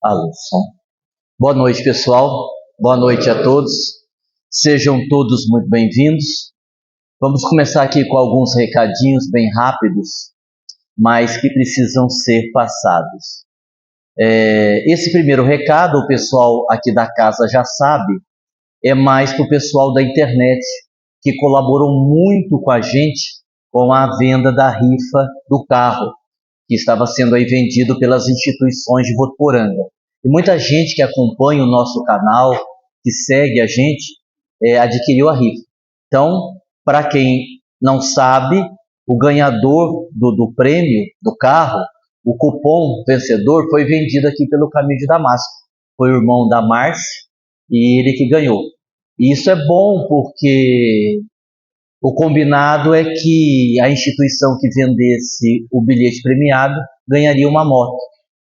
Alisson. Boa noite, pessoal. Boa noite a todos. Sejam todos muito bem-vindos. Vamos começar aqui com alguns recadinhos bem rápidos, mas que precisam ser passados. Esse primeiro recado, o pessoal aqui da casa já sabe, é mais para o pessoal da internet, que colaborou muito com a gente com a venda da rifa do carro, que estava sendo aí vendido pelas instituições de Votuporanga. E muita gente que acompanha o nosso canal, que segue a gente, adquiriu a rifa. Então, para quem não sabe, o ganhador do prêmio do carro, o cupom vencedor, foi vendido aqui pelo Caminho de Damasco. Foi o irmão da Márcia e ele que ganhou. E isso é bom porque o combinado é que a instituição que vendesse o bilhete premiado ganharia uma moto.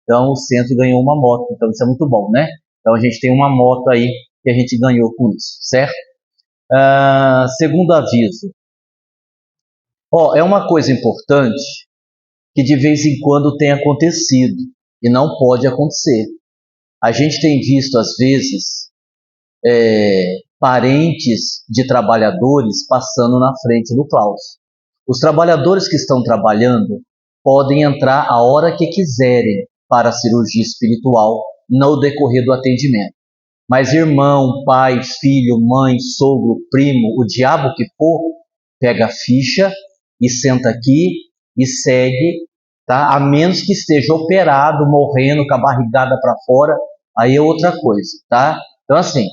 Então, o centro ganhou uma moto. Então, isso é muito bom, né? Então, a gente tem uma moto aí que a gente ganhou com isso, certo? Segundo aviso. É uma coisa importante que de vez em quando tem acontecido e não pode acontecer. A gente tem visto, às vezes, parentes de trabalhadores passando na frente do claustro. Os trabalhadores que estão trabalhando podem entrar a hora que quiserem para a cirurgia espiritual no decorrer do atendimento. Mas irmão, pai, filho, mãe, sogro, primo, o diabo que for, pega a ficha e senta aqui e segue, tá? A menos que esteja operado, morrendo, com a barrigada para fora, aí é outra coisa, tá? Então, assim,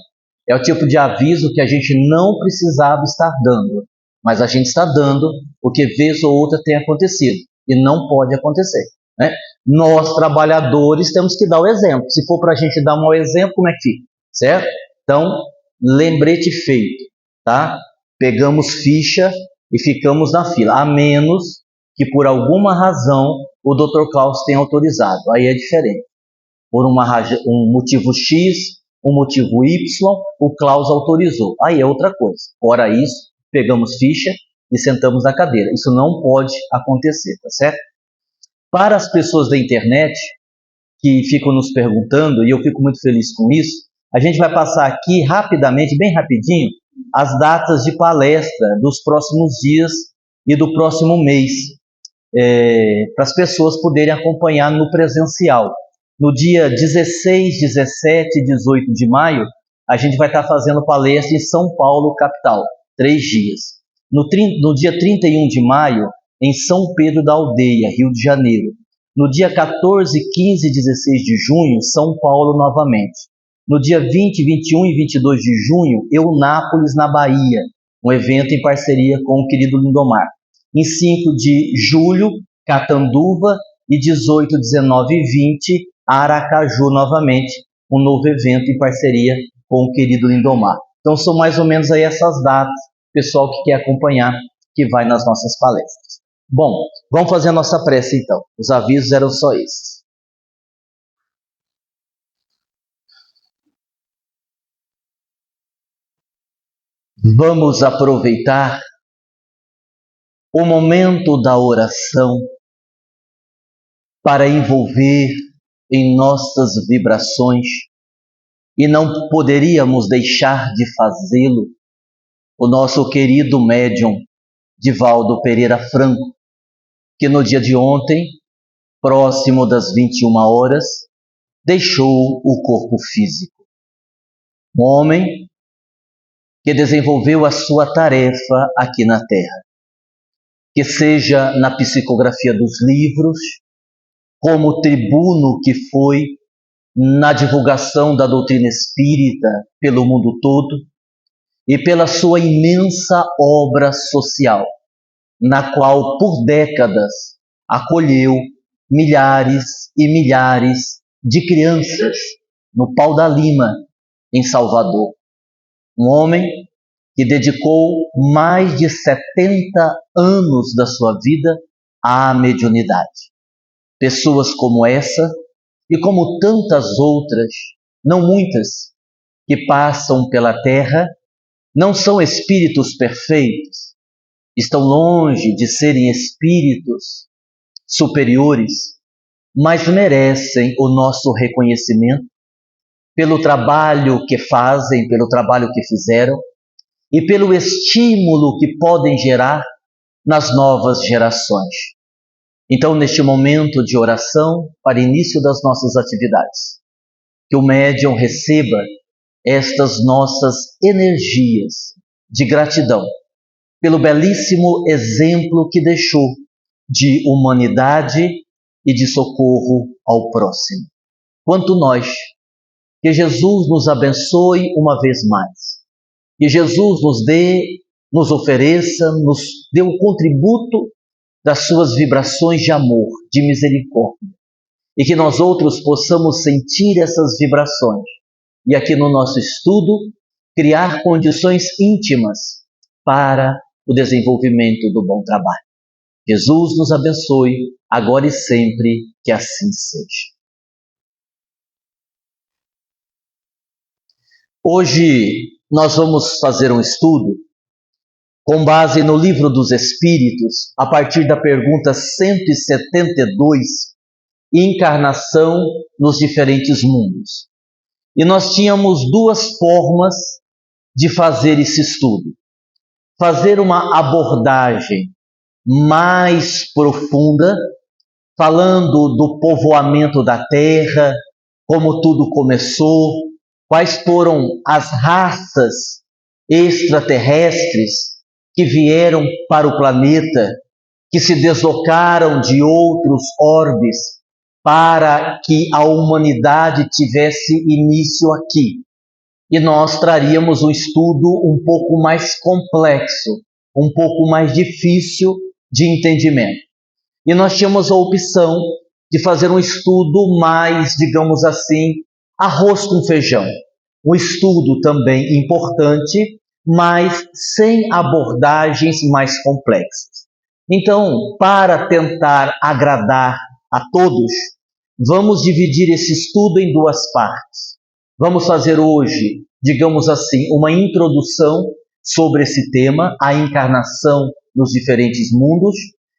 é o tipo de aviso que a gente não precisava estar dando, mas a gente está dando porque vez ou outra tem acontecido e não pode acontecer, né? Nós, trabalhadores, temos que dar o exemplo. Se for para a gente dar um mau exemplo, como é que fica? Certo? Então, lembrete feito, tá? Pegamos ficha e ficamos na fila, a menos que por alguma razão o Dr. Klaus tenha autorizado. Aí é diferente. Por um motivo X, um motivo Y, o Klaus autorizou. Aí é outra coisa. Fora isso, pegamos ficha e sentamos na cadeira. Isso não pode acontecer, tá certo? Para as pessoas da internet que ficam nos perguntando, e eu fico muito feliz com isso, a gente vai passar aqui rapidamente, bem rapidinho, as datas de palestra dos próximos dias e do próximo mês, para as pessoas poderem acompanhar no presencial. No dia 16, 17 e 18 de maio, a gente vai estar fazendo palestra em São Paulo, capital, 3 dias. No dia 31 de maio, em São Pedro da Aldeia, Rio de Janeiro. No dia 14, 15 e 16 de junho, São Paulo novamente. No dia 20, 21 e 22 de junho, Eunápolis, na Bahia, um evento em parceria com o querido Lindomar. Em 5 de julho, Catanduva, e 18, 19 e 20, Aracaju novamente, um novo evento em parceria com o querido Lindomar. Então são mais ou menos aí essas datas, pessoal que quer acompanhar, que vai nas nossas palestras. Bom, vamos fazer a nossa prece então. Os avisos eram só esses. Vamos aproveitar o momento da oração para envolver em nossas vibrações, e não poderíamos deixar de fazê-lo, o nosso querido médium Divaldo Pereira Franco, que no dia de ontem, próximo das 21 horas, deixou o corpo físico. Um homem que desenvolveu a sua tarefa aqui na Terra, que seja na psicografia dos livros, como tribuno que foi na divulgação da doutrina espírita pelo mundo todo, e pela sua imensa obra social, na qual por décadas acolheu milhares e milhares de crianças no Pau da Lima, em Salvador. Um homem que dedicou mais de 70 anos da sua vida à mediunidade. Pessoas como essa, e como tantas outras, não muitas, que passam pela Terra, não são espíritos perfeitos, estão longe de serem espíritos superiores, mas merecem o nosso reconhecimento pelo trabalho que fazem, pelo trabalho que fizeram e pelo estímulo que podem gerar nas novas gerações. Então, neste momento de oração, para início das nossas atividades, que o médium receba estas nossas energias de gratidão pelo belíssimo exemplo que deixou de humanidade e de socorro ao próximo. Quanto nós, que Jesus nos abençoe uma vez mais, que Jesus nos ofereça, nos dê um contributo das suas vibrações de amor, de misericórdia, e que nós outros possamos sentir essas vibrações e aqui no nosso estudo criar condições íntimas para o desenvolvimento do bom trabalho. Jesus nos abençoe, agora e sempre, que assim seja. Hoje nós vamos fazer um estudo com base no Livro dos Espíritos, a partir da pergunta 172, Encarnação nos diferentes mundos. E nós tínhamos duas formas de fazer esse estudo. Fazer uma abordagem mais profunda, falando do povoamento da Terra, como tudo começou, quais foram as raças extraterrestres que vieram para o planeta, que se deslocaram de outros orbes para que a humanidade tivesse início aqui. E nós traríamos um estudo um pouco mais complexo, um pouco mais difícil de entendimento. E nós tínhamos a opção de fazer um estudo mais, digamos assim, arroz com feijão. Um estudo também importante, mas sem abordagens mais complexas. Então, para tentar agradar a todos, vamos dividir esse estudo em duas partes. Vamos fazer hoje, digamos assim, uma introdução sobre esse tema, a encarnação nos diferentes mundos,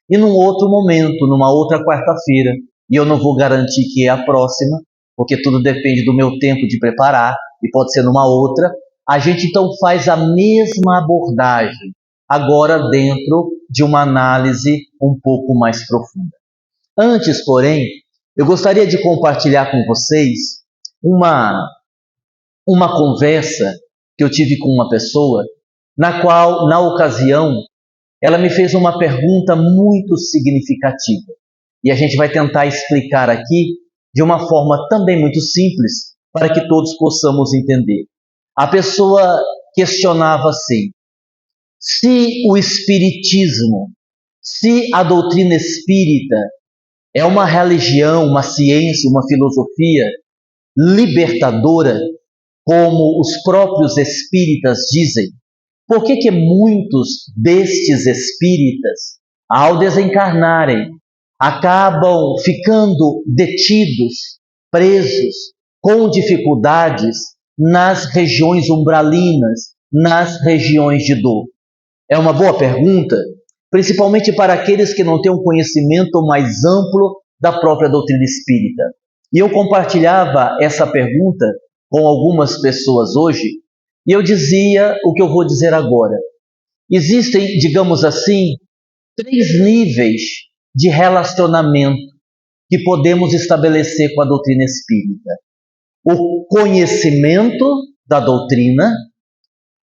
e num outro momento, numa outra quarta-feira, e eu não vou garantir que é a próxima, porque tudo depende do meu tempo de preparar, e pode ser numa outra, a gente então faz a mesma abordagem, agora dentro de uma análise um pouco mais profunda. Antes, porém, eu gostaria de compartilhar com vocês uma conversa que eu tive com uma pessoa, na qual, na ocasião, ela me fez uma pergunta muito significativa. E a gente vai tentar explicar aqui de uma forma também muito simples, para que todos possamos entender. A pessoa questionava assim: se o Espiritismo, se a doutrina espírita é uma religião, uma ciência, uma filosofia libertadora, como os próprios espíritas dizem, por que muitos destes espíritas, ao desencarnarem, acabam ficando detidos, presos, com dificuldades nas regiões umbralinas, nas regiões de dor? É uma boa pergunta, principalmente para aqueles que não têm um conhecimento mais amplo da própria doutrina espírita. E eu compartilhava essa pergunta com algumas pessoas hoje, e eu dizia o que eu vou dizer agora. Existem, digamos assim, 3 níveis de relacionamento que podemos estabelecer com a doutrina espírita: o conhecimento da doutrina,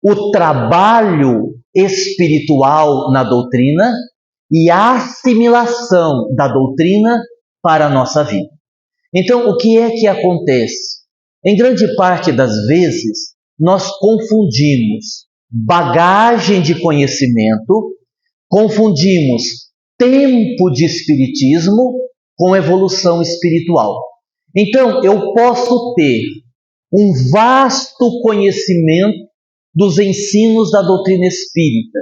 o trabalho espiritual na doutrina e a assimilação da doutrina para a nossa vida. Então, o que é que acontece? Em grande parte das vezes, nós confundimos bagagem de conhecimento, confundimos tempo de espiritismo com evolução espiritual. Então, eu posso ter um vasto conhecimento dos ensinos da doutrina espírita.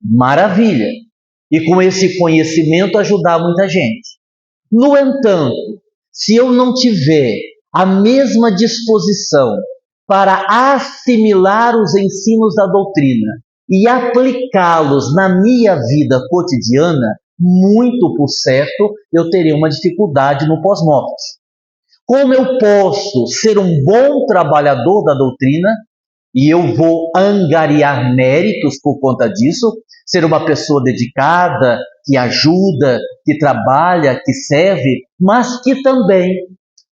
Maravilha! E com esse conhecimento ajudar muita gente. No entanto, se eu não tiver a mesma disposição para assimilar os ensinos da doutrina e aplicá-los na minha vida cotidiana, muito por certo eu teria uma dificuldade no pós-morte. Como eu posso ser um bom trabalhador da doutrina, e eu vou angariar méritos por conta disso, ser uma pessoa dedicada, que ajuda, que trabalha, que serve, mas que também,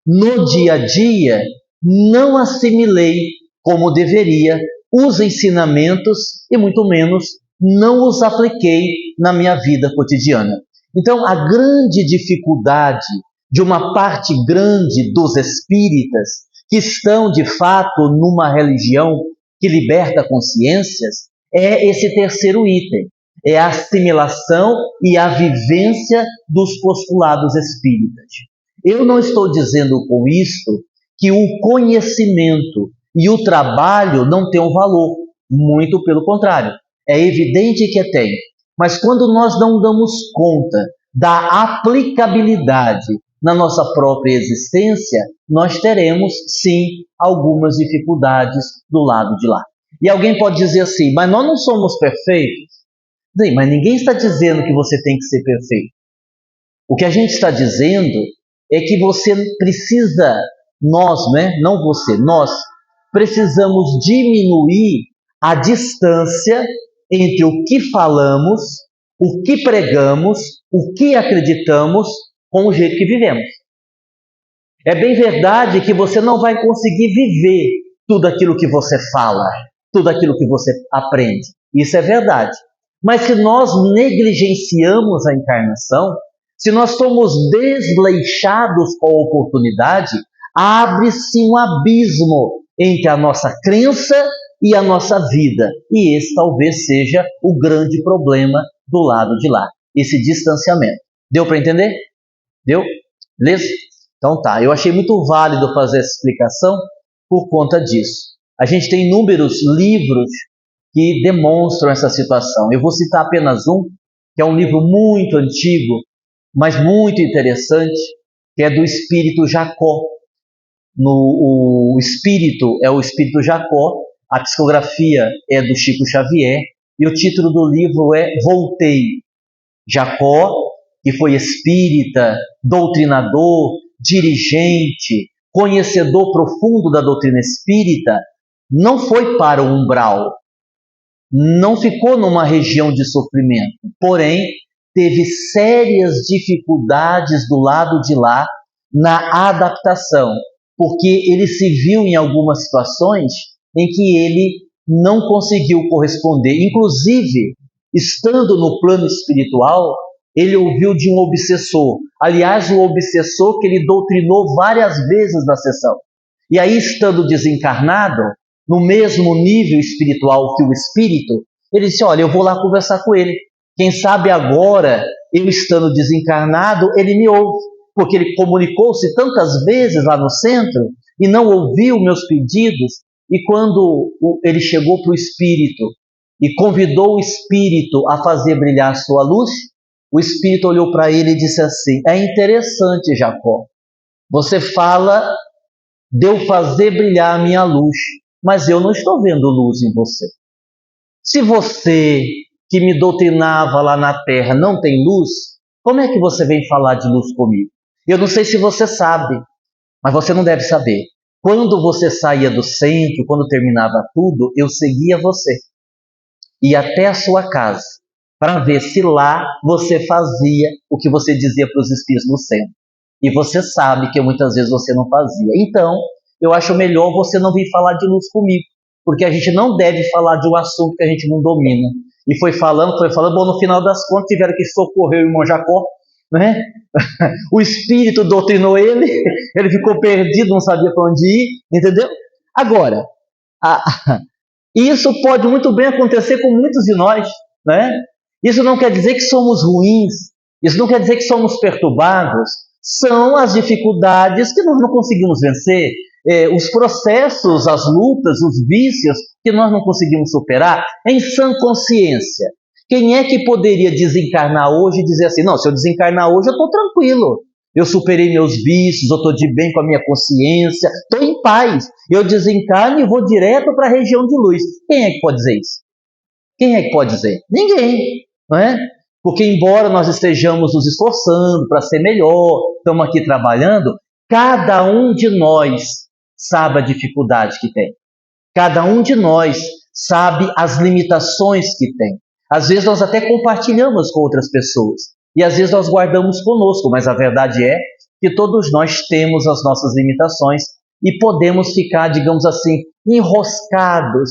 no dia a dia, não assimilei como deveria os ensinamentos e muito menos não os apliquei na minha vida cotidiana. Então, a grande dificuldade de uma parte grande dos espíritas que estão, de fato, numa religião que liberta consciências é esse terceiro item, é a assimilação e a vivência dos postulados espíritas. Eu não estou dizendo com isto que o conhecimento e o trabalho não têm um valor, muito pelo contrário. É evidente que tem, mas quando nós não damos conta da aplicabilidade na nossa própria existência, nós teremos, sim, algumas dificuldades do lado de lá. E alguém pode dizer assim, mas nós não somos perfeitos. Sim, mas ninguém está dizendo que você tem que ser perfeito. O que a gente está dizendo é que você precisa, nós, não você, nós precisamos diminuir a distância entre o que falamos, o que pregamos, o que acreditamos com o jeito que vivemos. É bem verdade que você não vai conseguir viver tudo aquilo que você fala, tudo aquilo que você aprende. Isso é verdade. Mas se nós negligenciamos a encarnação, se nós somos desleixados com a oportunidade, abre-se um abismo entre a nossa crença e a nossa vida. E esse talvez seja o grande problema do lado de lá, esse distanciamento. Deu para entender? Deu? Beleza? Então tá, eu achei muito válido fazer essa explicação por conta disso. A gente tem inúmeros livros que demonstram essa situação. Eu vou citar apenas um, que é um livro muito antigo, mas muito interessante, que é do Espírito Jacó. O Espírito é o Espírito Jacó, a psicografia é do Chico Xavier, e o título do livro é Voltei. Jacó, que foi espírita, doutrinador, dirigente, conhecedor profundo da doutrina espírita, não foi para o umbral, não ficou numa região de sofrimento, porém teve sérias dificuldades do lado de lá na adaptação, porque ele se viu em algumas situações em que ele não conseguiu corresponder. Inclusive, estando no plano espiritual, ele ouviu de um obsessor. Aliás, o obsessor que ele doutrinou várias vezes na sessão. E aí, estando desencarnado, no mesmo nível espiritual que o espírito, ele disse, olha, eu vou lá conversar com ele. Quem sabe agora, eu estando desencarnado, ele me ouve. Porque ele comunicou-se tantas vezes lá no centro e não ouviu meus pedidos. E quando ele chegou para o espírito e convidou o espírito a fazer brilhar sua luz, o espírito olhou para ele e disse assim, é interessante, Jacó, você fala de eu fazer brilhar a minha luz, mas eu não estou vendo luz em você. Se você que me doutrinava lá na terra não tem luz, como é que você vem falar de luz comigo? Eu não sei se você sabe, mas você não deve saber. Quando você saía do centro, quando terminava tudo, eu seguia você. Ia até a sua casa, para ver se lá você fazia o que você dizia para os espíritos no centro. E você sabe que muitas vezes você não fazia. Então, eu acho melhor você não vir falar de luz comigo, porque a gente não deve falar de um assunto que a gente não domina. E foi falando, bom, no final das contas tiveram que socorrer o irmão Jacó, né? O espírito doutrinou ele, ele ficou perdido, não sabia para onde ir, entendeu? Agora, isso pode muito bem acontecer com muitos de nós, né? Isso não quer dizer que somos ruins, isso não quer dizer que somos perturbados, são as dificuldades que nós não conseguimos vencer, os processos, as lutas, os vícios que nós não conseguimos superar em sã consciência. Quem é que poderia desencarnar hoje e dizer assim, não, se eu desencarnar hoje eu estou tranquilo, eu superei meus vícios, eu estou de bem com a minha consciência, estou em paz, eu desencarno e vou direto para a região de luz. Quem é que pode dizer isso? Quem é que pode dizer? Ninguém, não é? Porque embora nós estejamos nos esforçando para ser melhor, estamos aqui trabalhando, cada um de nós sabe a dificuldade que tem. Cada um de nós sabe as limitações que tem. Às vezes nós até compartilhamos com outras pessoas e às vezes nós guardamos conosco, mas a verdade é que todos nós temos as nossas limitações e podemos ficar, digamos assim, enroscados,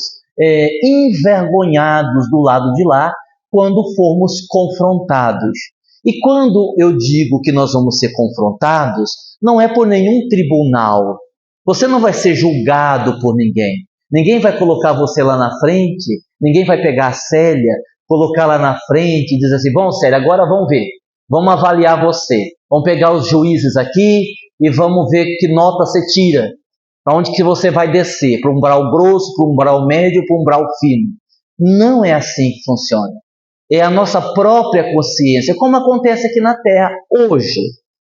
envergonhados do lado de lá quando formos confrontados. E quando eu digo que nós vamos ser confrontados, não é por nenhum tribunal. Você não vai ser julgado por ninguém. Ninguém vai colocar você lá na frente, ninguém vai pegar a Célia, colocar lá na frente e dizer assim, bom, Célia, agora vamos ver, vamos avaliar você. Vamos pegar os juízes aqui e vamos ver que nota você tira. Para onde que você vai descer? Para um umbral grosso, para um umbral médio, para um umbral fino? Não é assim que funciona. É a nossa própria consciência, como acontece aqui na Terra hoje,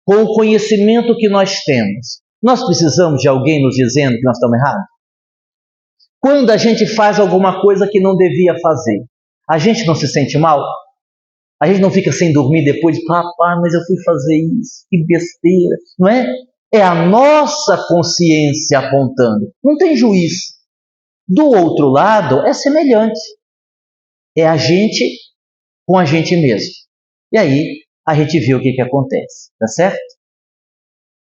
com o conhecimento que nós temos. Nós precisamos de alguém nos dizendo que nós estamos errados? Quando a gente faz alguma coisa que não devia fazer, a gente não se sente mal? A gente não fica sem dormir depois, rapaz, mas eu fui fazer isso, que besteira, não é? É a nossa consciência apontando, não tem juiz. Do outro lado, é semelhante. É a gente com a gente mesmo. E aí, a gente vê o que acontece, tá certo?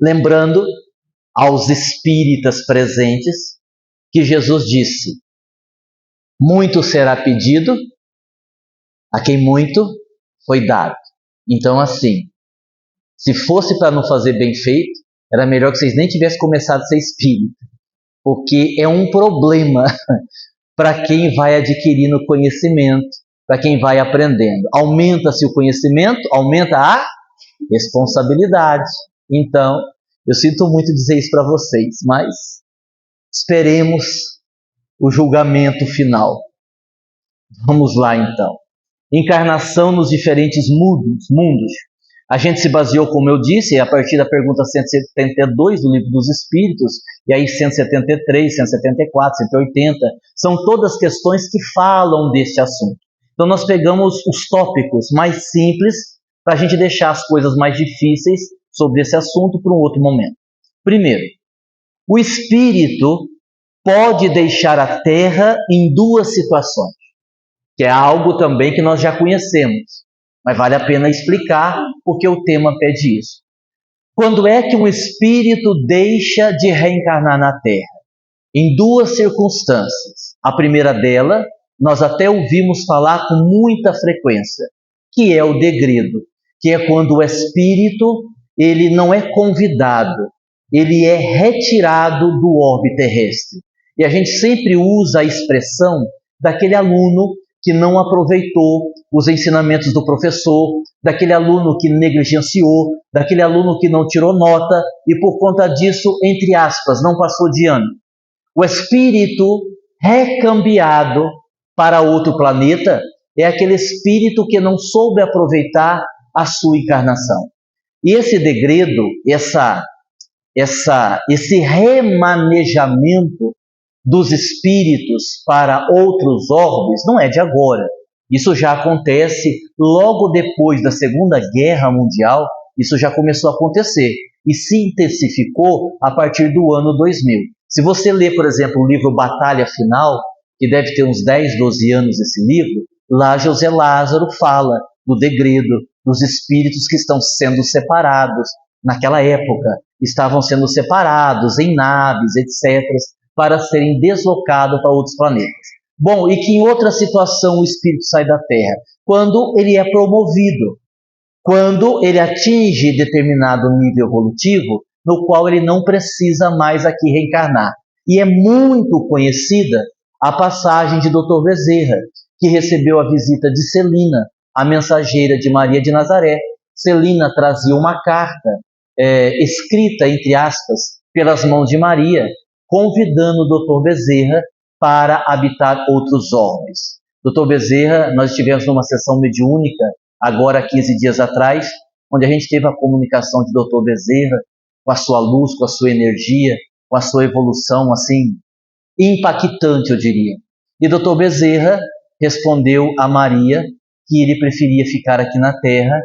Lembrando aos espíritas presentes que Jesus disse, muito será pedido, a quem muito foi dado. Então, assim, se fosse para não fazer bem feito, era melhor que vocês nem tivessem começado a ser espírita, porque é um problema para quem vai adquirindo conhecimento, para quem vai aprendendo. Aumenta-se o conhecimento, aumenta a responsabilidade. Então, eu sinto muito dizer isso para vocês, mas esperemos o julgamento final. Vamos lá, então. Encarnação nos diferentes mundos. A gente se baseou, como eu disse, a partir da pergunta 172 do Livro dos Espíritos, e aí 173, 174, 180, são todas questões que falam deste assunto. Então nós pegamos os tópicos mais simples para a gente deixar as coisas mais difíceis sobre esse assunto para um outro momento. Primeiro, o espírito pode deixar a Terra em duas situações, que é algo também que nós já conhecemos, mas vale a pena explicar porque o tema pede isso. Quando é que um espírito deixa de reencarnar na Terra? Em duas circunstâncias. A primeira dela, nós até ouvimos falar com muita frequência, que é o degredo, que é quando o espírito ele não é convidado, ele é retirado do orbe terrestre. E a gente sempre usa a expressão daquele aluno que não aproveitou os ensinamentos do professor, daquele aluno que negligenciou, daquele aluno que não tirou nota e por conta disso, entre aspas, não passou de ano. O espírito recambiado para outro planeta é aquele espírito que não soube aproveitar a sua encarnação. E esse degredo, esse remanejamento dos espíritos para outros orbes não é de agora. Isso já acontece logo depois da Segunda Guerra Mundial, isso já começou a acontecer e se intensificou a partir do ano 2000. Se você ler, por exemplo, o livro Batalha Final, que deve ter uns 10, 12 anos esse livro, lá José Lázaro fala do degredo, dos espíritos que estão sendo separados naquela época, estavam sendo separados em naves, etc., para serem deslocados para outros planetas. Bom, e que em outra situação o espírito sai da Terra? Quando ele é promovido, quando ele atinge determinado nível evolutivo, no qual ele não precisa mais aqui reencarnar. E é muito conhecida a passagem de Dr. Bezerra, que recebeu a visita de Celina, a mensageira de Maria de Nazaré. Celina trazia uma carta, escrita, entre aspas, pelas mãos de Maria, convidando o Dr. Bezerra para habitar outros orbes. Dr. Bezerra, nós estivemos numa sessão mediúnica, agora há 15 dias atrás, onde a gente teve a comunicação de Dr. Bezerra, com a sua luz, com a sua energia, com a sua evolução, assim, impactante, eu diria. E Dr. Bezerra respondeu a Maria que ele preferia ficar aqui na Terra,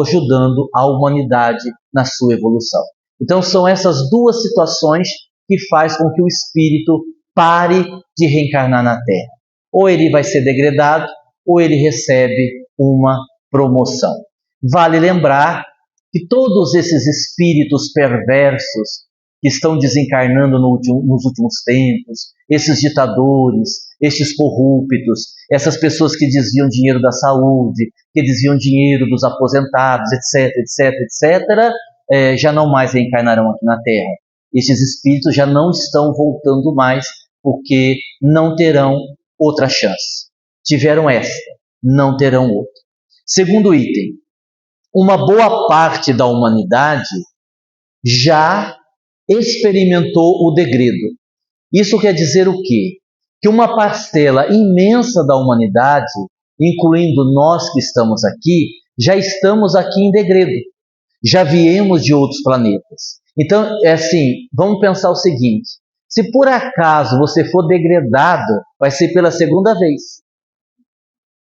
ajudando a humanidade na sua evolução. Então são essas duas situações que faz com que o espírito pare de reencarnar na Terra. Ou ele vai ser degradado, ou ele recebe uma promoção. Vale lembrar que todos esses espíritos perversos que estão desencarnando nos últimos tempos, esses ditadores, estes corruptos, essas pessoas que desviam dinheiro da saúde, que desviam dinheiro dos aposentados, etc, etc, etc, já não mais reencarnarão aqui na Terra. Estes espíritos já não estão voltando mais, porque não terão outra chance. Tiveram esta, não terão outra. Segundo item, uma boa parte da humanidade já experimentou o degredo. Isso quer dizer o quê? Que uma parcela imensa da humanidade, incluindo nós que estamos aqui, já estamos aqui em degredo. Já viemos de outros planetas. Então, vamos pensar o seguinte: se por acaso você for degradado, vai ser pela segunda vez.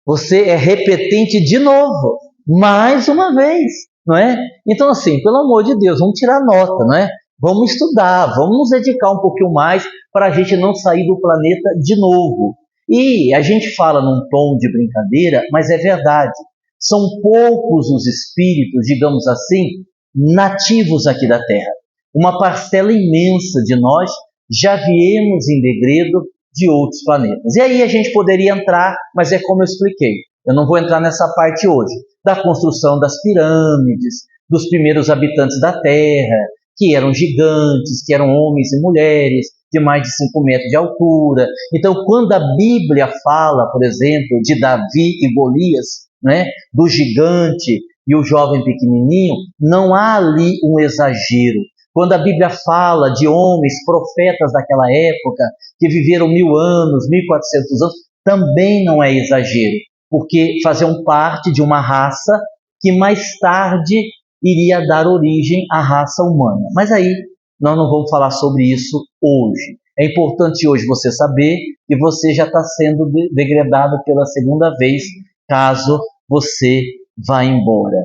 Você é repetente de novo, mais uma vez, não é? Então, pelo amor de Deus, vamos tirar nota, não é? Vamos estudar, vamos nos dedicar um pouquinho mais para a gente não sair do planeta de novo. E a gente fala num tom de brincadeira, mas é verdade. São poucos os espíritos, digamos assim, nativos aqui da Terra. Uma parcela imensa de nós já viemos em degredo de outros planetas. E aí a gente poderia entrar, mas é como eu expliquei. Eu não vou entrar nessa parte hoje. Da construção das pirâmides, dos primeiros habitantes da Terra, que eram gigantes, que eram homens e mulheres de mais de 5 metros de altura. Então, quando a Bíblia fala, por exemplo, de Davi e Golias, né, do gigante e o jovem pequenininho, não há ali um exagero. Quando a Bíblia fala de homens, profetas daquela época, que viveram 1000 anos, 1400 anos, também não é exagero, porque faziam parte de uma raça que mais tarde iria dar origem à raça humana. Mas aí nós não vamos falar sobre isso hoje. É importante hoje você saber que você já está sendo degradado pela segunda vez, caso você vá embora.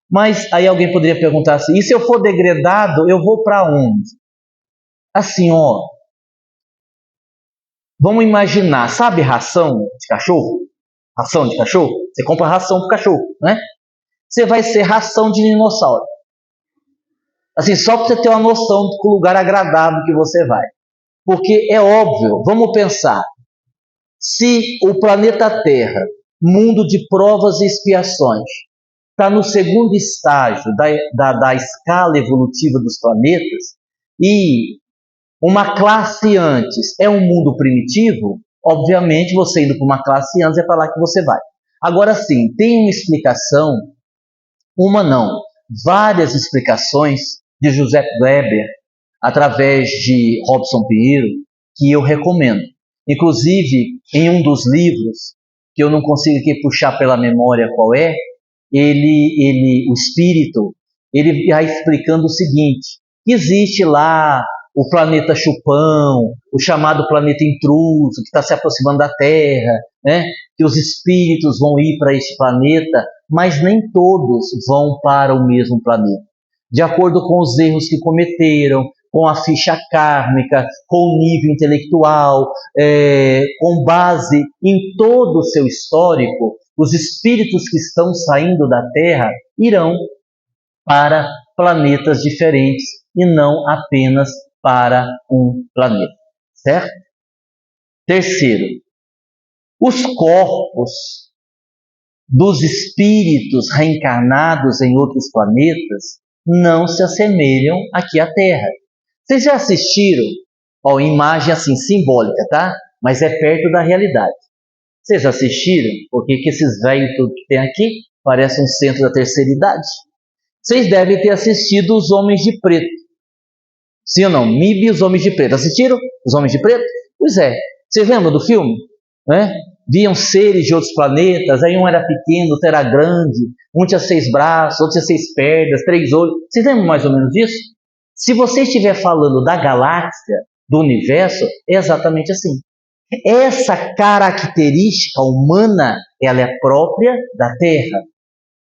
Mas aí alguém poderia perguntar assim: e se eu for degradado, eu vou para onde? Vamos imaginar, sabe ração de cachorro? Ração de cachorro? Você compra ração para o cachorro, né? Você vai ser ração de dinossauro. Só para você ter uma noção do lugar agradável que você vai. Porque é óbvio, vamos pensar, se o planeta Terra, mundo de provas e expiações, está no segundo estágio da escala evolutiva dos planetas, e uma classe antes é um mundo primitivo, obviamente você indo para uma classe antes é para lá que você vai. Agora sim, tem uma explicação, uma não, várias explicações de José Weber, através de Robson Pinheiro, que eu recomendo. Inclusive, em um dos livros, que eu não consigo aqui puxar pela memória qual é, o espírito, ele vai explicando o seguinte: existe lá o planeta Chupão, o chamado planeta intruso, que está se aproximando da Terra, né? Que os espíritos vão ir para este planeta, mas nem todos vão para o mesmo planeta. De acordo com os erros que cometeram, com a ficha kármica, com o nível intelectual, com base em todo o seu histórico, os espíritos que estão saindo da Terra irão para planetas diferentes e não apenas para um planeta, certo? Terceiro, os corpos dos espíritos reencarnados em outros planetas não se assemelham aqui à Terra. Vocês já assistiram? Imagem simbólica, tá? Mas é perto da realidade. Vocês assistiram? Porque esses velhos tudo que tem aqui parece um centro da terceira idade. Vocês devem ter assistido Os Homens de Preto. Sim ou não? MIB e Os Homens de Preto. Assistiram Os Homens de Preto? Pois é. Vocês lembram do filme? Viam seres de outros planetas, aí um era pequeno, outro era grande, um tinha 6 braços, outro tinha 6 pernas, 3 olhos. Vocês lembram mais ou menos disso? Se você estiver falando da galáxia, do universo, é exatamente assim. Essa característica humana, ela é própria da Terra.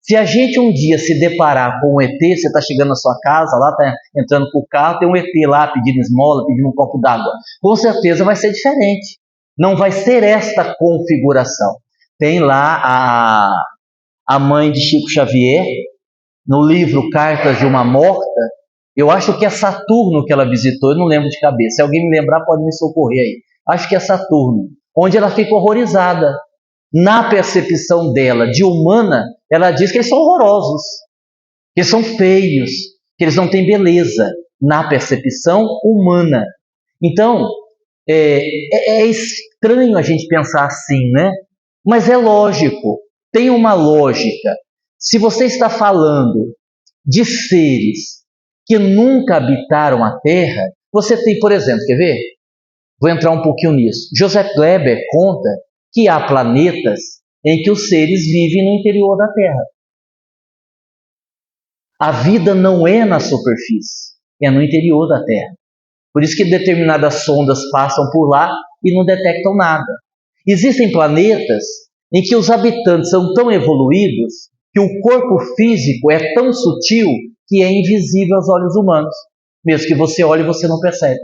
Se a gente um dia se deparar com um ET, você está chegando na sua casa, lá está entrando com o carro, tem um ET lá pedindo esmola, pedindo um copo d'água, com certeza vai ser diferente. Não vai ser esta configuração. Tem lá a mãe de Chico Xavier, no livro Cartas de uma Morta, eu acho que é Saturno que ela visitou, eu não lembro de cabeça. Se alguém me lembrar, pode me socorrer aí. Acho que é Saturno, onde ela fica horrorizada. Na percepção dela de humana, ela diz que eles são horrorosos, que eles são feios, que eles não têm beleza, na percepção humana. Então, é estranho a gente pensar assim, né? Mas é lógico, tem uma lógica. Se você está falando de seres que nunca habitaram a Terra, você tem, por exemplo, quer ver? Vou entrar um pouquinho nisso. Joseph Kleber conta que há planetas em que os seres vivem no interior da Terra. A vida não é na superfície, é no interior da Terra. Por isso que determinadas sondas passam por lá e não detectam nada. Existem planetas em que os habitantes são tão evoluídos que o corpo físico é tão sutil que é invisível aos olhos humanos. Mesmo que você olhe, você não percebe.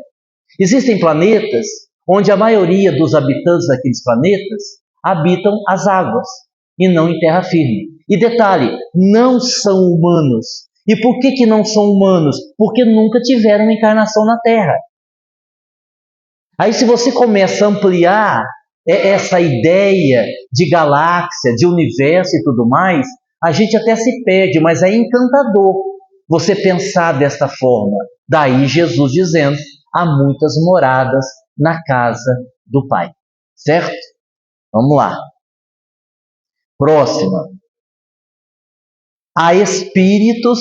Existem planetas onde a maioria dos habitantes daqueles planetas habitam as águas e não em terra firme. E detalhe, não são humanos. E por que não são humanos? Porque nunca tiveram uma encarnação na Terra. Aí se você começa a ampliar essa ideia de galáxia, de universo e tudo mais, a gente até se perde, mas é encantador você pensar desta forma. Daí Jesus dizendo, há muitas moradas na casa do Pai. Certo? Vamos lá. Próxima. Há espíritos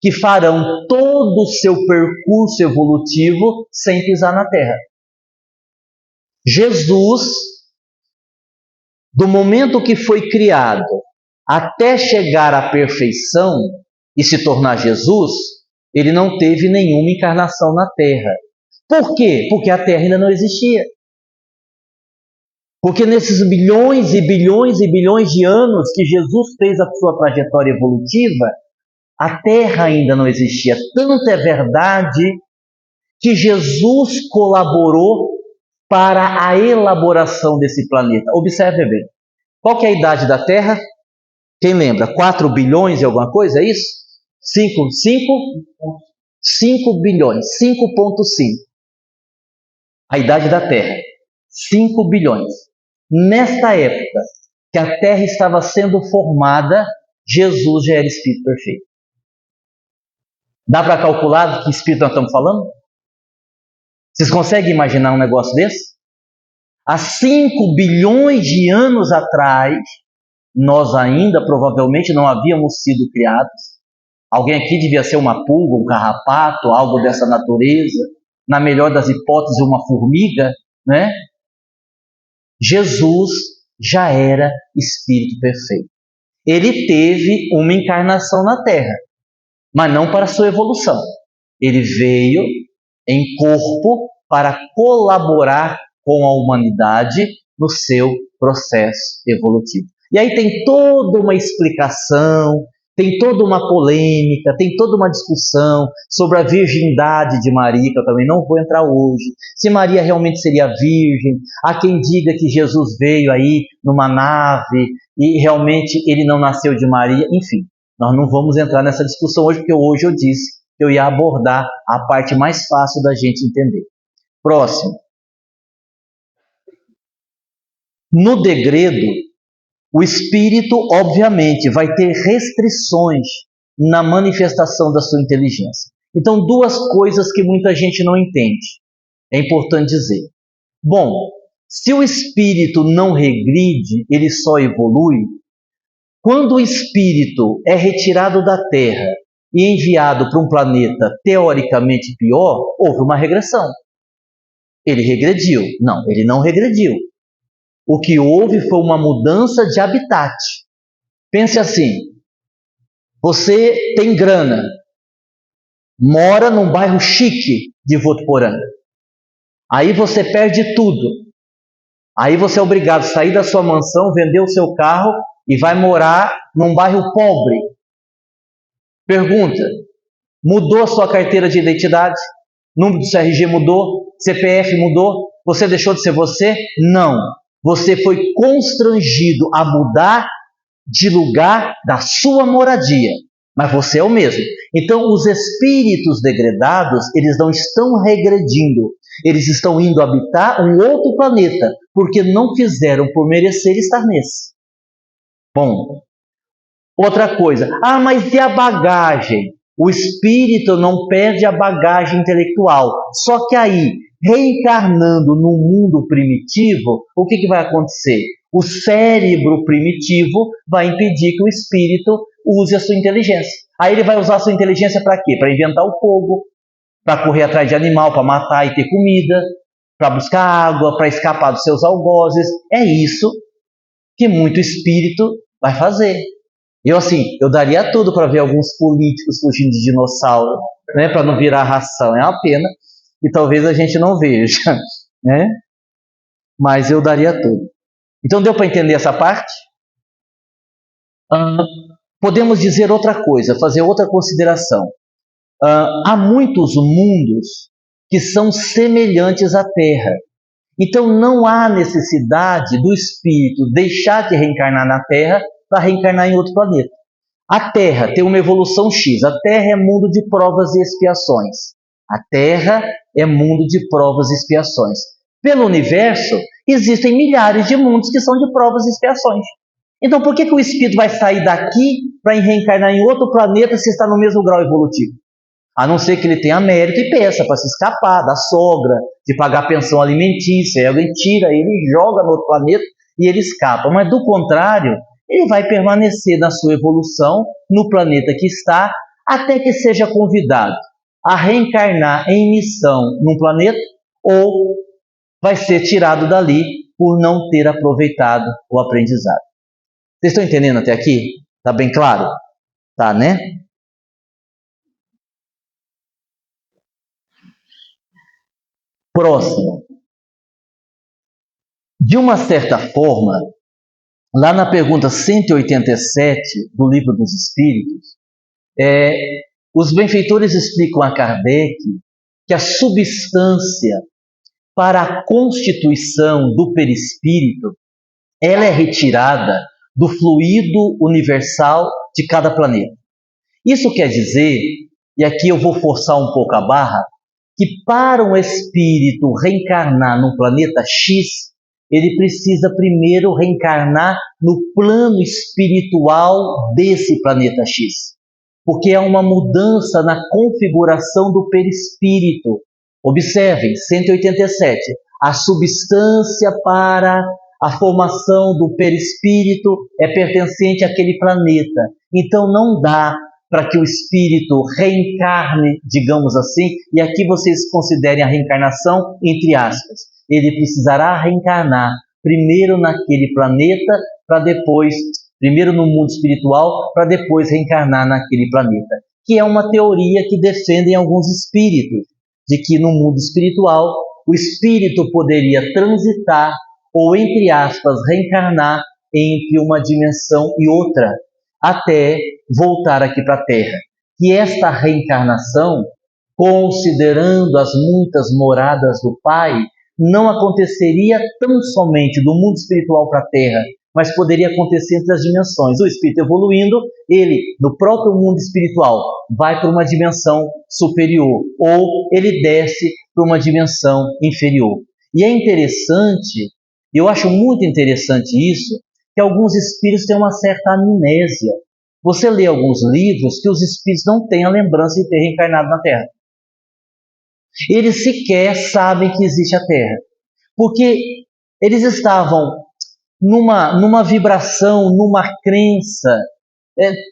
que farão todo o seu percurso evolutivo sem pisar na Terra. Jesus, do momento que foi criado até chegar à perfeição e se tornar Jesus, ele não teve nenhuma encarnação na Terra. Por quê? Porque a Terra ainda não existia. Porque nesses bilhões e bilhões e bilhões de anos que Jesus fez a sua trajetória evolutiva, a Terra ainda não existia. Tanto é verdade que Jesus colaborou para a elaboração desse planeta. Observe bem. Qual que é a idade da Terra? Quem lembra? 4 bilhões e alguma coisa, é isso? 5 bilhões, 5,5. A idade da Terra, 5 bilhões. Nesta época que a Terra estava sendo formada, Jesus já era Espírito perfeito. Dá para calcular de que Espírito nós estamos falando? Vocês conseguem imaginar um negócio desse? Há 5 bilhões de anos atrás, nós ainda provavelmente não havíamos sido criados. Alguém aqui devia ser uma pulga, um carrapato, algo dessa natureza. Na melhor das hipóteses, uma formiga, né? Jesus já era Espírito perfeito. Ele teve uma encarnação na Terra, mas não para sua evolução. Ele veio em corpo para colaborar com a humanidade no seu processo evolutivo. E aí tem toda uma explicação, tem toda uma polêmica, tem toda uma discussão sobre a virgindade de Maria, que eu também não vou entrar hoje. Se Maria realmente seria virgem, há quem diga que Jesus veio aí numa nave e realmente ele não nasceu de Maria, enfim. Nós não vamos entrar nessa discussão hoje, porque hoje eu disse que eu ia abordar a parte mais fácil da gente entender. Próximo. No degredo, o espírito, obviamente, vai ter restrições na manifestação da sua inteligência. Então, duas coisas que muita gente não entende. É importante dizer. Bom, se o espírito não regride, ele só evolui. Quando o espírito é retirado da Terra e enviado para um planeta teoricamente pior, houve uma regressão. Ele regrediu? Não, ele não regrediu. O que houve foi uma mudança de habitat. Pense assim, você tem grana, mora num bairro chique de Votuporanga. Aí você perde tudo. Aí você é obrigado a sair da sua mansão, vender o seu carro e vai morar num bairro pobre. Pergunta: mudou a sua carteira de identidade? Número do seu RG mudou? CPF mudou? Você deixou de ser você? Não. Você foi constrangido a mudar de lugar da sua moradia, mas você é o mesmo. Então, os espíritos degradados, eles não estão regredindo, eles estão indo habitar um outro planeta, porque não fizeram por merecer estar nesse. Bom, outra coisa, mas e a bagagem? O espírito não perde a bagagem intelectual, só que aí, reencarnando no mundo primitivo, o que vai acontecer? O cérebro primitivo vai impedir que o espírito use a sua inteligência. Aí ele vai usar a sua inteligência para quê? Para inventar o fogo, para correr atrás de animal, para matar e ter comida, para buscar água, para escapar dos seus algozes. É isso que muito espírito vai fazer. Eu daria tudo para ver alguns políticos fugindo de dinossauro, né, para não virar ração. É uma pena e talvez a gente não veja, né? Mas eu daria tudo. Então deu para entender essa parte? Podemos dizer outra coisa, fazer outra consideração. Há muitos mundos que são semelhantes à Terra. Então não há necessidade do espírito deixar de reencarnar na Terra para reencarnar em outro planeta. A Terra tem uma evolução X. A Terra é mundo de provas e expiações. A Terra é mundo de provas e expiações. Pelo universo, existem milhares de mundos que são de provas e expiações. Então, por que o espírito vai sair daqui para reencarnar em outro planeta se está no mesmo grau evolutivo? A não ser que ele tenha mérito e peça para se escapar da sogra, de pagar pensão alimentícia. Aí alguém tira ele, joga no outro planeta e ele escapa. Mas, do contrário, ele vai permanecer na sua evolução, no planeta que está, até que seja convidado a reencarnar em missão num planeta, ou vai ser tirado dali por não ter aproveitado o aprendizado. Vocês estão entendendo até aqui? Está bem claro? Tá, né? Próximo. De uma certa forma, lá na pergunta 187 do Livro dos Espíritos, os benfeitores explicam a Kardec que a substância para a constituição do perispírito, ela é retirada do fluido universal de cada planeta. Isso quer dizer, e aqui eu vou forçar um pouco a barra, que para um espírito reencarnar no planeta X, ele precisa primeiro reencarnar no plano espiritual desse planeta X. Porque é uma mudança na configuração do perispírito. Observem, 187. A substância para a formação do perispírito é pertencente àquele planeta. Então não dá para que o espírito reencarne, digamos assim, e aqui vocês considerem a reencarnação entre aspas. Ele precisará reencarnar primeiro naquele planeta, para depois, primeiro no mundo espiritual, para depois reencarnar naquele planeta. Que é uma teoria que defendem alguns espíritos, de que no mundo espiritual o espírito poderia transitar, ou entre aspas, reencarnar entre uma dimensão e outra, até voltar aqui para a Terra. Que esta reencarnação, considerando as muitas moradas do Pai, não aconteceria tão somente do mundo espiritual para a Terra, mas poderia acontecer entre as dimensões. O espírito evoluindo, ele, no próprio mundo espiritual, vai para uma dimensão superior, ou ele desce para uma dimensão inferior. E é interessante, eu acho muito interessante isso, que alguns espíritos têm uma certa amnésia. Você lê alguns livros que os espíritos não têm a lembrança de ter reencarnado na Terra. Eles sequer sabem que existe a Terra, porque eles estavam numa vibração, numa crença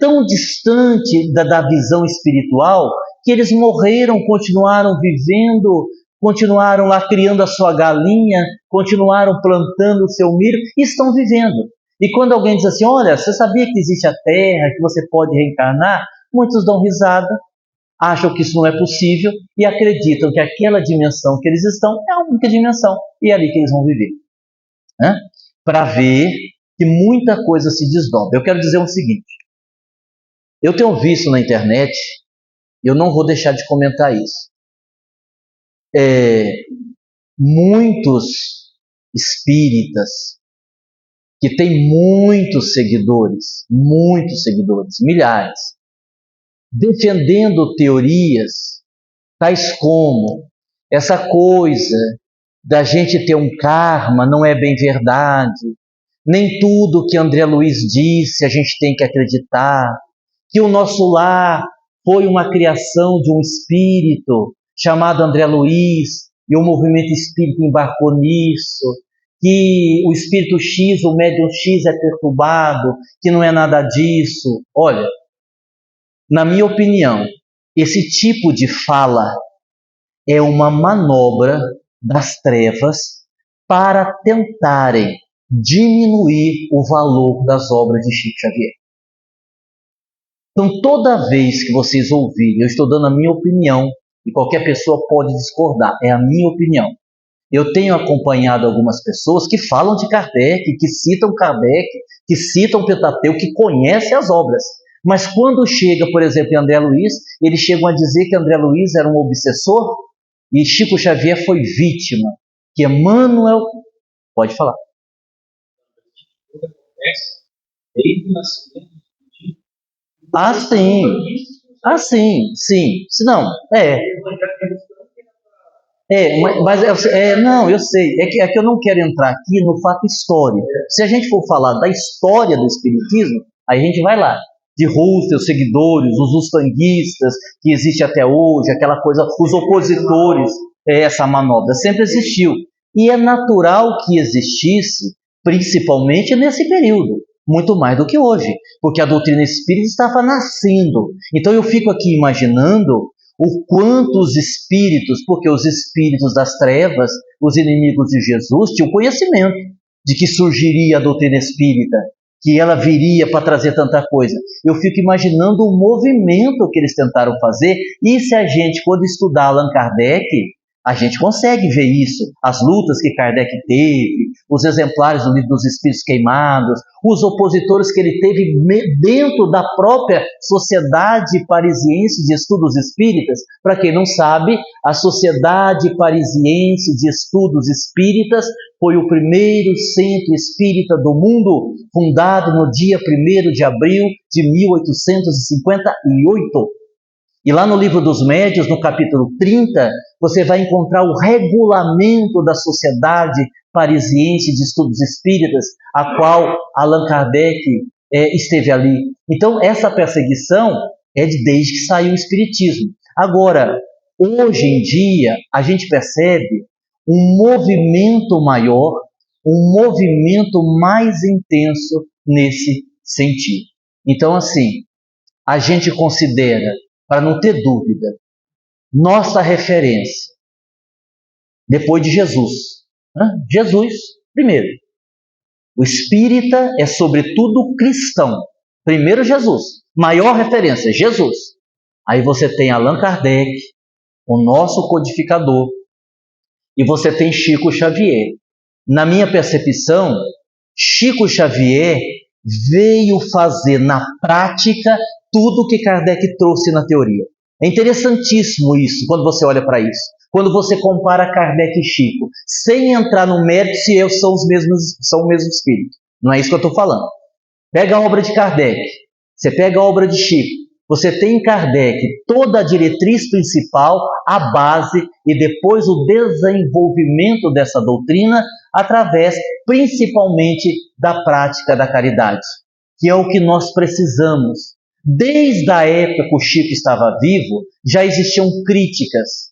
tão distante da visão espiritual, que eles morreram, continuaram vivendo, continuaram lá criando a sua galinha, continuaram plantando o seu milho e estão vivendo. E quando alguém diz assim, olha, você sabia que existe a Terra, que você pode reencarnar? Muitos dão risada, acham que isso não é possível e acreditam que aquela dimensão que eles estão é a única dimensão e é ali que eles vão viver. né? Para ver que muita coisa se desdobra. Eu quero dizer o seguinte: eu tenho visto na internet, eu não vou deixar de comentar isso, muitos espíritas que têm muitos seguidores, milhares, defendendo teorias tais como essa coisa da gente ter um karma não é bem verdade, nem tudo que André Luiz disse a gente tem que acreditar, que o nosso lar foi uma criação de um espírito chamado André Luiz e o movimento espírita embarcou nisso, que o espírito X, o médium X é perturbado, que não é nada disso. Olha, na minha opinião, esse tipo de fala é uma manobra das trevas para tentarem diminuir o valor das obras de Chico Xavier. Então, toda vez que vocês ouvirem, eu estou dando a minha opinião, e qualquer pessoa pode discordar, é a minha opinião. Eu tenho acompanhado algumas pessoas que falam de Kardec, que citam Kardec, que citam Pentateuco, que conhecem as obras. Mas quando chega, por exemplo, em André Luiz, eles chegam a dizer que André Luiz era um obsessor e Chico Xavier foi vítima. Que Emmanuel... Pode falar. Ah, sim. Ah, sim. Se não, não, eu sei. É que eu não quero entrar aqui no fato histórico. Se a gente for falar da história do Espiritismo, aí a gente vai lá. De Husserl, os seguidores, os ustanguistas, que existe até hoje, aquela coisa, os opositores, essa manobra sempre existiu. E é natural que existisse, principalmente nesse período, muito mais do que hoje, porque a doutrina espírita estava nascendo. Então eu fico aqui imaginando o quanto os espíritos, porque os espíritos das trevas, os inimigos de Jesus, tinham conhecimento de que surgiria a doutrina espírita, que ela viria para trazer tanta coisa. Eu fico imaginando o movimento que eles tentaram fazer, e se a gente, quando estudar Allan Kardec, a gente consegue ver isso, as lutas que Kardec teve, os exemplares do Livro dos Espíritos Queimados, os opositores que ele teve dentro da própria Sociedade Parisiense de Estudos Espíritas. Para quem não sabe, a Sociedade Parisiense de Estudos Espíritas foi o primeiro centro espírita do mundo, fundado no dia 1º de abril de 1858. E lá no Livro dos Médiuns, no capítulo 30, você vai encontrar o regulamento da Sociedade Parisiense de Estudos Espíritas, a qual Allan Kardec esteve ali. Então, essa perseguição é desde que saiu o Espiritismo. Agora, hoje em dia, a gente percebe um movimento maior, um movimento mais intenso nesse sentido. Então, assim, a gente considera, para não ter dúvida, nossa referência, depois de Jesus. Jesus, primeiro. O espírita é, sobretudo, cristão. Primeiro Jesus. Maior referência, Jesus. Aí você tem Allan Kardec, o nosso codificador, e você tem Chico Xavier. Na minha percepção, Chico Xavier veio fazer na prática tudo que Kardec trouxe na teoria. É interessantíssimo isso, quando você olha para isso. Quando você compara Kardec e Chico, sem entrar no mérito se eles são o mesmo espírito. Não é isso que eu estou falando. Pega a obra de Kardec, você pega a obra de Chico, você tem em Kardec toda a diretriz principal, a base e depois o desenvolvimento dessa doutrina através, principalmente, da prática da caridade, que é o que nós precisamos. Desde a época que o Chico estava vivo, já existiam críticas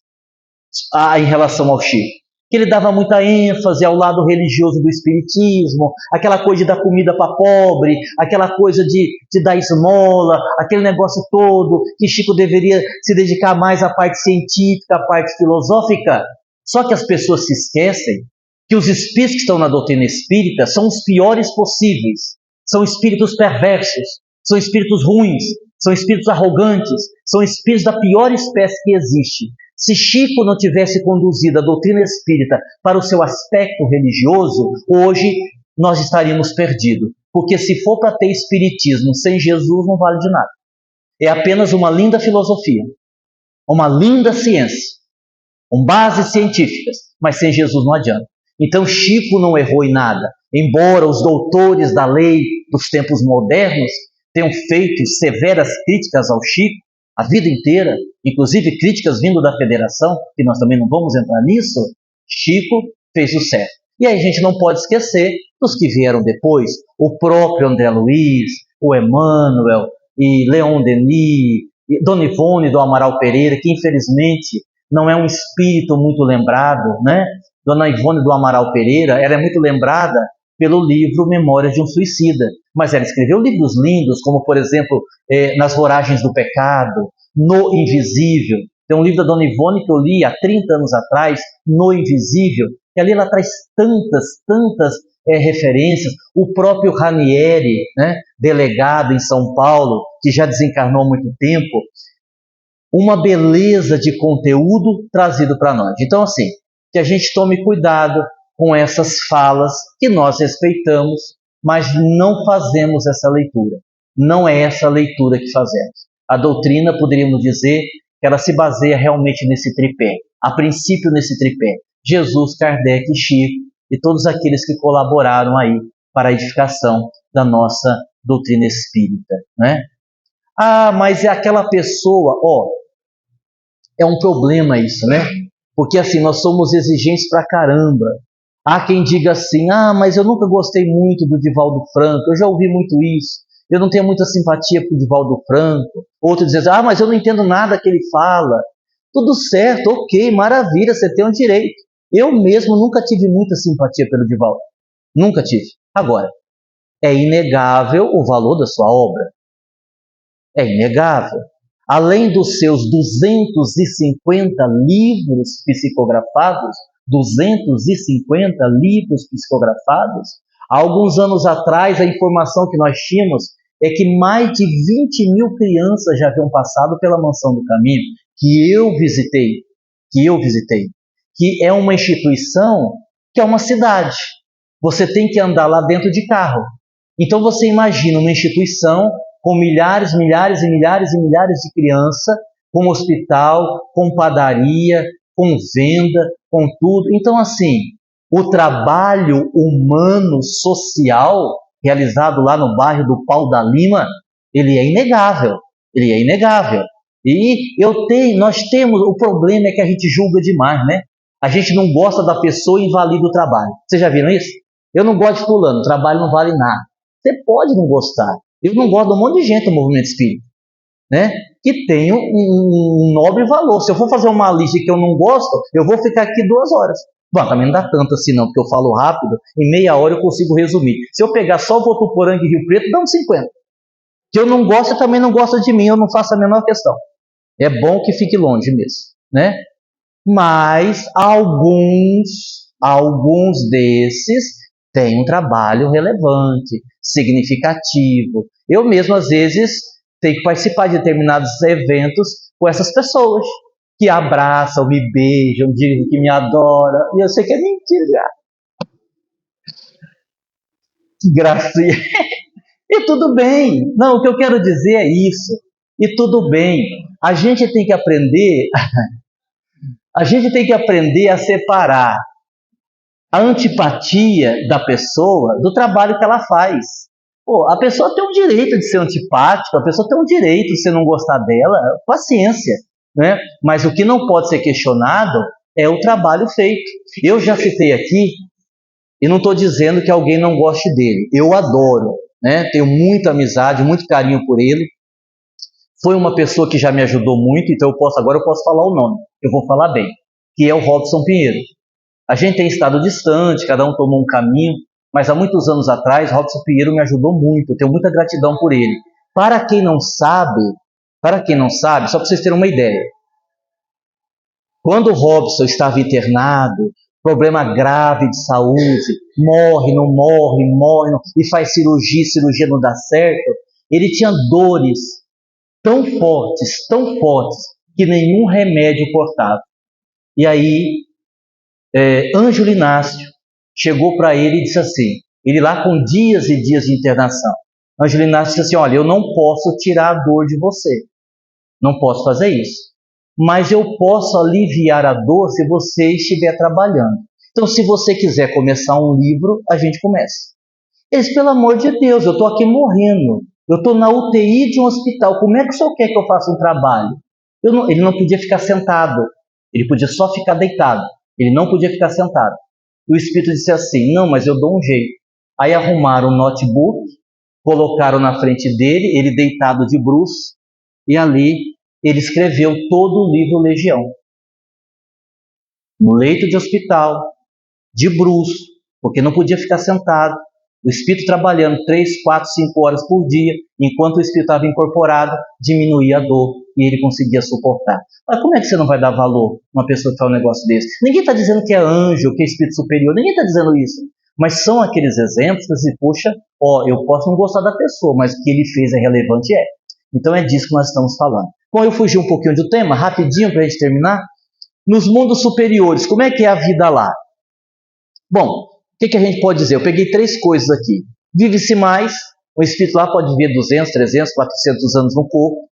em relação ao Chico, que ele dava muita ênfase ao lado religioso do espiritismo, aquela coisa de dar comida para pobre, aquela coisa de dar esmola, aquele negócio todo, que Chico deveria se dedicar mais à parte científica, à parte filosófica. Só que as pessoas se esquecem que os espíritos que estão na doutrina espírita são os piores possíveis, são espíritos perversos, são espíritos ruins, são espíritos arrogantes, são espíritos da pior espécie que existe. Se Chico não tivesse conduzido a doutrina espírita para o seu aspecto religioso, hoje nós estaríamos perdidos. Porque se for para ter espiritismo sem Jesus, não vale de nada. É apenas uma linda filosofia, uma linda ciência, com bases científicas, mas sem Jesus não adianta. Então Chico não errou em nada, embora os doutores da lei dos tempos modernos tenham feito severas críticas ao Chico a vida inteira, inclusive críticas vindo da federação, que nós também não vamos entrar nisso. Chico fez o certo. E aí a gente não pode esquecer dos que vieram depois, o próprio André Luiz, o Emmanuel, e Leon Denis, e Dona Ivone do Amaral Pereira, que infelizmente não é um espírito muito lembrado, né? Dona Ivone do Amaral Pereira, ela é muito lembrada pelo livro Memórias de um Suicida, mas ela escreveu livros lindos, como por exemplo, Nas Voragens do Pecado, No Invisível. Tem um livro da Dona Ivone que eu li há 30 anos atrás, No Invisível, e ali ela traz tantas referências. O próprio Ranieri, né, delegado em São Paulo, que já desencarnou há muito tempo, uma beleza de conteúdo trazido para nós. Então, assim, que a gente tome cuidado com essas falas que nós respeitamos, mas não fazemos essa leitura. Não é essa leitura que fazemos. A doutrina, poderíamos dizer, que ela se baseia realmente nesse tripé. A princípio, nesse tripé. Jesus, Kardec e Chico e todos aqueles que colaboraram aí para a edificação da nossa doutrina espírita, né? Ah, mas é aquela pessoa, é um problema isso, né? Porque assim, nós somos exigentes pra caramba. Há quem diga assim, mas eu nunca gostei muito do Divaldo Franco, eu já ouvi muito isso, eu não tenho muita simpatia por Divaldo Franco. Outro diz, mas eu não entendo nada que ele fala. Tudo certo, ok, maravilha, você tem um direito. Eu mesmo nunca tive muita simpatia pelo Divaldo. Nunca tive. Agora, é inegável o valor da sua obra. É inegável. Além dos seus 250 livros psicografados, 250 livros psicografados, há alguns anos atrás a informação que nós tínhamos é que mais de 20 mil crianças já haviam passado pela Mansão do Caminho, que eu visitei, que é uma instituição que é uma cidade. Você tem que andar lá dentro de carro. Então você imagina uma instituição com milhares de crianças, com hospital, com padaria, com venda, com tudo. Então, assim, o trabalho humano, social, realizado lá no bairro do Pau da Lima, ele é inegável. E nós temos, o problema é que a gente julga demais, né? A gente não gosta da pessoa e invalida o trabalho. Vocês já viram isso? Eu não gosto de fulano, o trabalho não vale nada. Você pode não gostar. Eu não gosto de um monte de gente do movimento espírita, né? Que tem um nobre valor. Se eu for fazer uma lista que eu não gosto, eu vou ficar aqui 2 horas. Bom, também não dá tanto assim não, porque eu falo rápido, em meia hora eu consigo resumir. Se eu pegar só Votuporanga e Rio Preto, dá uns 50. Que eu não gosto, também não gosta de mim, eu não faço a menor questão. É bom que fique longe mesmo, né? Mas alguns desses têm um trabalho relevante, significativo. Eu mesmo, às vezes, tenho que participar de determinados eventos com essas pessoas que abraçam, me beijam, dizem que me adoram. E eu sei que é mentira. Que gracinha. E tudo bem. Não, o que eu quero dizer é isso. E tudo bem. A gente tem que aprender a separar a antipatia da pessoa do trabalho que ela faz. A pessoa tem o direito de ser antipática, a pessoa tem o direito de você não gostar dela, paciência, né? Mas o que não pode ser questionado é o trabalho feito. Eu já citei aqui, e não estou dizendo que alguém não goste dele, eu adoro, né? Tenho muita amizade, muito carinho por ele. Foi uma pessoa que já me ajudou muito, então agora eu posso falar o nome, eu vou falar bem, que é o Robson Pinheiro. A gente tem estado distante, cada um tomou um caminho, mas há muitos anos atrás, Robson Pinheiro me ajudou muito, eu tenho muita gratidão por ele. Para quem não sabe, só para vocês terem uma ideia, quando o Robson estava internado, problema grave de saúde, morre, e faz cirurgia não dá certo, ele tinha dores tão fortes, que nenhum remédio cortava. E aí, Ângelo Inácio chegou para ele e disse assim, ele lá com dias e dias de internação, Ângelo Inácio disse assim, olha, eu não posso tirar a dor de você, não posso fazer isso, mas eu posso aliviar a dor se você estiver trabalhando. Então, se você quiser começar um livro, a gente começa. Eles, pelo amor de Deus, eu estou aqui morrendo, eu estou na UTI de um hospital, como é que o senhor quer que eu faça um trabalho? Ele não podia ficar sentado, ele podia só ficar deitado, ele não podia ficar sentado. O Espírito disse assim, não, mas eu dou um jeito. Aí arrumaram um notebook, colocaram na frente dele, ele deitado de bruços, e ali ele escreveu todo o livro Legião. No leito de hospital, de bruços, porque não podia ficar sentado, o Espírito trabalhando 3, 4, 5 horas por dia, enquanto o Espírito estava incorporado, diminuía a dor e ele conseguia suportar. Mas como é que você não vai dar valor a uma pessoa que faz um negócio desse? Ninguém está dizendo que é anjo, que é Espírito superior, ninguém está dizendo isso. Mas são aqueles exemplos que você, puxa, eu posso não gostar da pessoa, mas o que ele fez é relevante, é. Então é disso que nós estamos falando. Bom, eu fugi um pouquinho do tema, rapidinho para a gente terminar. Nos mundos superiores, como é que é a vida lá? Bom, o que a gente pode dizer? Eu peguei 3 coisas aqui. Vive-se mais, o espírito lá pode viver 200, 300, 400 anos no corpo.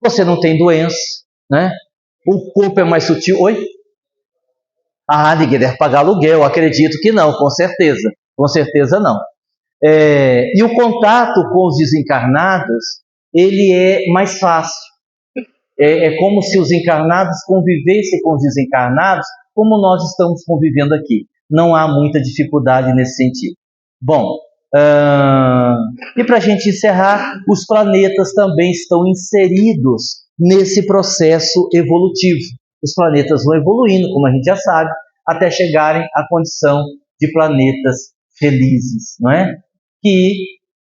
Você não tem doença, né? O corpo é mais sutil. Oi? Ninguém deve pagar aluguel, acredito que não, com certeza. Com certeza não. E o contato com os desencarnados, ele é mais fácil. É como se os encarnados convivessem com os desencarnados, como nós estamos convivendo aqui. Não há muita dificuldade nesse sentido. Bom, e para a gente encerrar, os planetas também estão inseridos nesse processo evolutivo. Os planetas vão evoluindo, como a gente já sabe, até chegarem à condição de planetas felizes, não é? Que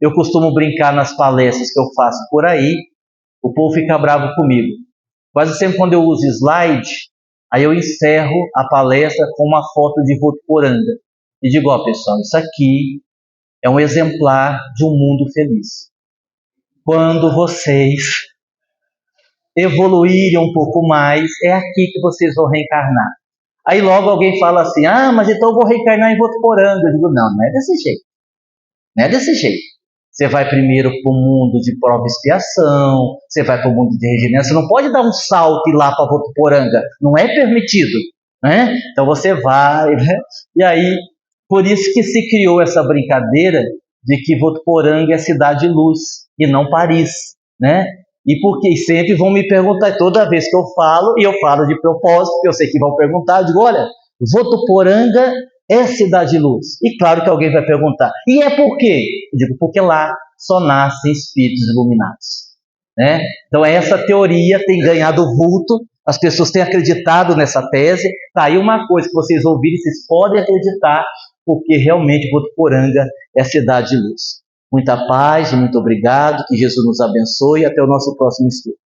eu costumo brincar nas palestras que eu faço por aí, o povo fica bravo comigo. Quase sempre quando eu uso slide, aí eu encerro a palestra com uma foto de Votuporanga. E digo, pessoal, isso aqui é um exemplar de um mundo feliz. Quando vocês evoluírem um pouco mais, é aqui que vocês vão reencarnar. Aí logo alguém fala assim, mas então eu vou reencarnar em Votuporanga. Eu digo, não é desse jeito. Não é desse jeito. Você vai primeiro para o mundo de prova e expiação, você vai para o mundo de regeneração, você não pode dar um salto e ir lá para Votuporanga, não é permitido, né? Então você vai, né? E aí, por isso que se criou essa brincadeira de que Votuporanga é cidade de luz e não Paris, né? E porque sempre vão me perguntar, toda vez que eu falo, e eu falo de propósito, porque eu sei que vão perguntar, eu digo, olha, Votuporanga é cidade de luz. E claro que alguém vai perguntar, e é por quê? Eu digo, porque lá só nascem espíritos iluminados, né? Então essa teoria tem ganhado vulto, as pessoas têm acreditado nessa tese. Tá aí uma coisa que vocês ouvirem, vocês podem acreditar, porque realmente Votuporanga é cidade de luz. Muita paz e muito obrigado, que Jesus nos abençoe e até o nosso próximo estudo.